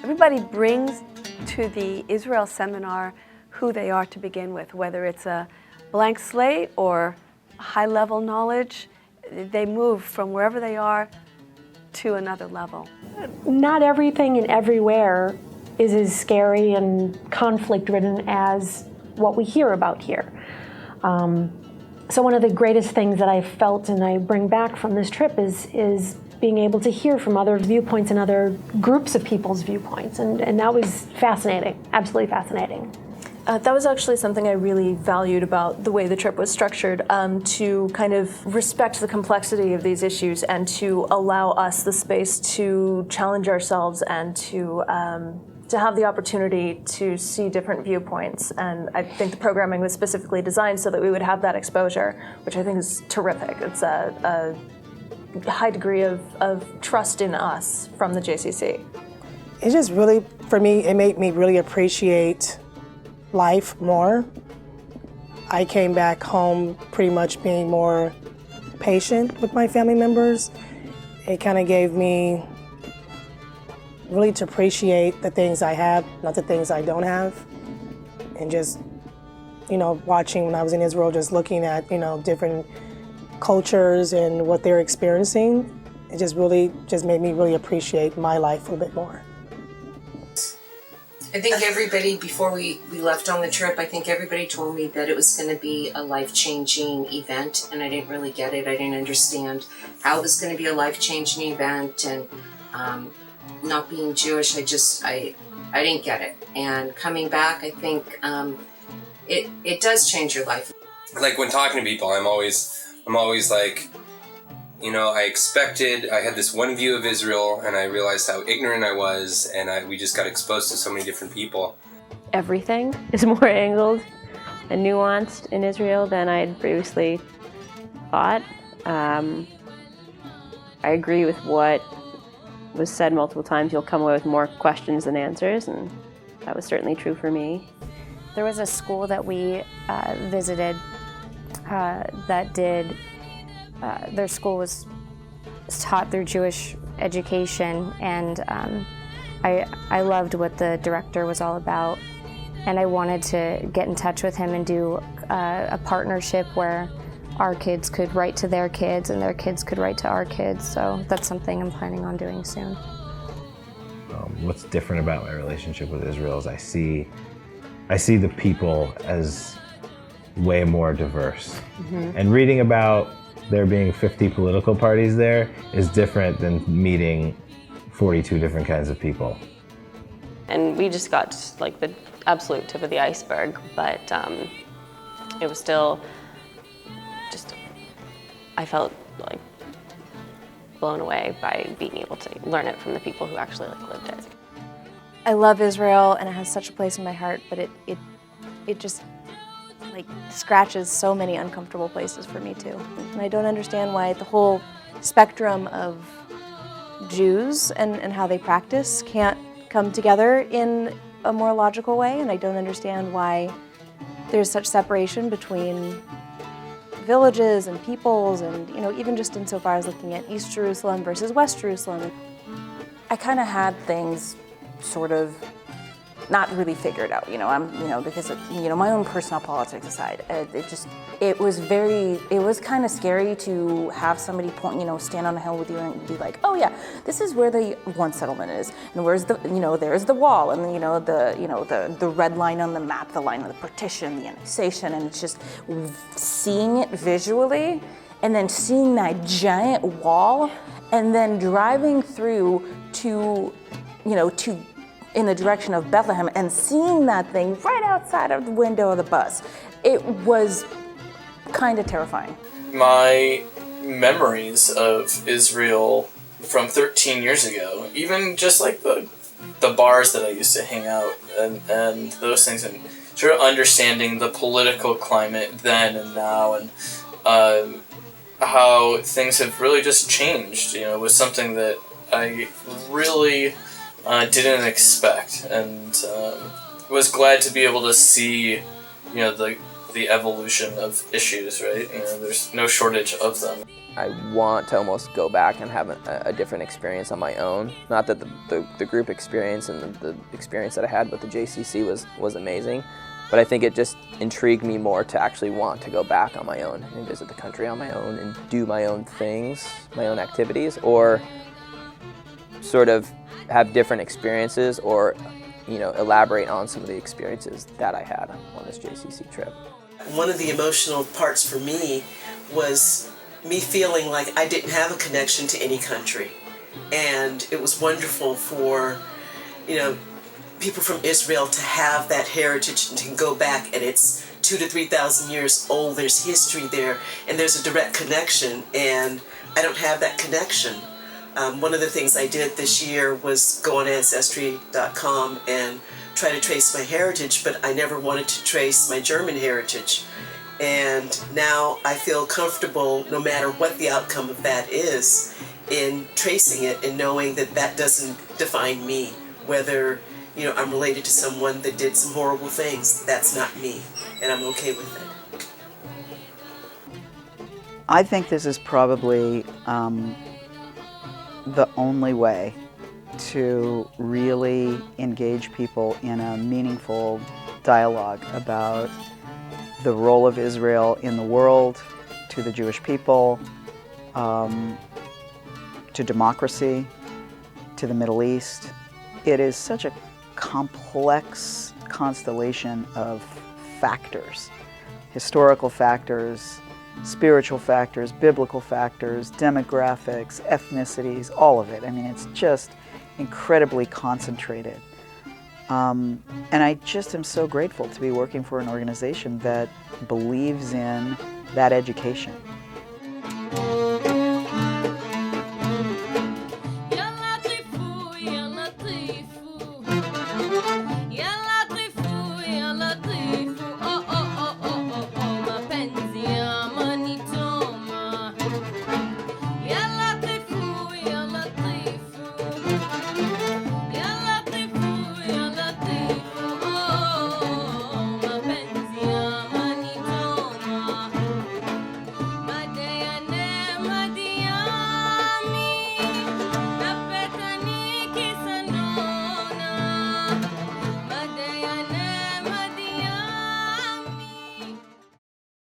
Everybody brings to the Israel seminar who they are to begin with, whether it's a blank slate or high-level knowledge. They move from wherever they are to another level. Not everything and everywhere is as scary and conflict-ridden as what we hear about here. So one of the greatest things that I felt and I bring back from this trip is being able to hear from other viewpoints and other groups of people's viewpoints. And that was fascinating, absolutely fascinating. That was actually something I really valued about the way the trip was structured, to kind of respect the complexity of these issues and to allow us the space to challenge ourselves and to have the opportunity to see different viewpoints. And I think the programming was specifically designed so that we would have that exposure, which I think is terrific. It's a high degree of trust in us from the JCC. It just really, for me, it made me really appreciate life more. I came back home pretty much being more patient with my family members. It kind of gave me really to appreciate the things I have, not the things I don't have. And just, watching when I was in Israel, just looking at, different cultures and what they're experiencing, it just made me really appreciate my life a little bit more. I think everybody, before we left on the trip, I think everybody told me that it was going to be a life-changing event, and I didn't really get it. I didn't understand how it was going to be a life-changing event, and not being Jewish, I didn't get it. And coming back, I think it does change your life. Like when talking to people, I'm always like, I had this one view of Israel, and I realized how ignorant I was, and we just got exposed to so many different people. Everything is more angled and nuanced in Israel than I had previously thought. I agree with what was said multiple times. You'll come away with more questions than answers, and that was certainly true for me. There was a school that we visited that did, their school was taught through Jewish education, and I loved what the director was all about, and I wanted to get in touch with him and do a partnership where our kids could write to their kids and their kids could write to our kids, so that's something I'm planning on doing soon. What's different about my relationship with Israel is I see the people as way more diverse. Mm-hmm. And reading about there being 50 political parties there is different than meeting 42 different kinds of people. And we just got like the absolute tip of the iceberg, but it was still just, I felt like blown away by being able to learn it from the people who actually lived it. I love Israel and it has such a place in my heart, but it just scratches so many uncomfortable places for me too. And I don't understand why the whole spectrum of Jews and how they practice can't come together in a more logical way, and I don't understand why there's such separation between villages and peoples, and even just insofar as looking at East Jerusalem versus West Jerusalem. I kind of had things sort of not really figured out, because my own personal politics aside, it was kind of scary to have somebody stand on a hill with you and be like, oh yeah, this is where the one settlement is, and where's the, there's the wall, and the red line on the map, the line of the partition, the annexation, and it's just seeing it visually, and then seeing that giant wall, and then driving through to in the direction of Bethlehem and seeing that thing right outside of the window of the bus. It was kind of terrifying. My memories of Israel from 13 years ago, even just like the bars that I used to hang out and those things, and sort of understanding the political climate then and now, and how things have really just changed, was something that I really didn't expect, and was glad to be able to see, the evolution of issues. Right, there's no shortage of them. I want to almost go back and have a different experience on my own. Not that the group experience and the experience that I had with the JCC was amazing, but I think it just intrigued me more to actually want to go back on my own and visit the country on my own and do my own things, my own activities, or sort of have different experiences or, elaborate on some of the experiences that I had on this JCC trip. One of the emotional parts for me was me feeling like I didn't have a connection to any country. And it was wonderful for, people from Israel to have that heritage and to go back, and it's 2,000 to 3,000 years old. There's history there, and there's a direct connection, and I don't have that connection. One of the things I did this year was go on Ancestry.com and try to trace my heritage, but I never wanted to trace my German heritage. And now I feel comfortable, no matter what the outcome of that is, in tracing it and knowing that that doesn't define me. Whether, I'm related to someone that did some horrible things, that's not me, and I'm okay with it. I think this is probably the only way to really engage people in a meaningful dialogue about the role of Israel in the world, to the Jewish people, to democracy, to the Middle East. It is such a complex constellation of factors, historical factors, spiritual factors, biblical factors, demographics, ethnicities, all of it. I mean, it's just incredibly concentrated. And I just am so grateful to be working for an organization that believes in that education.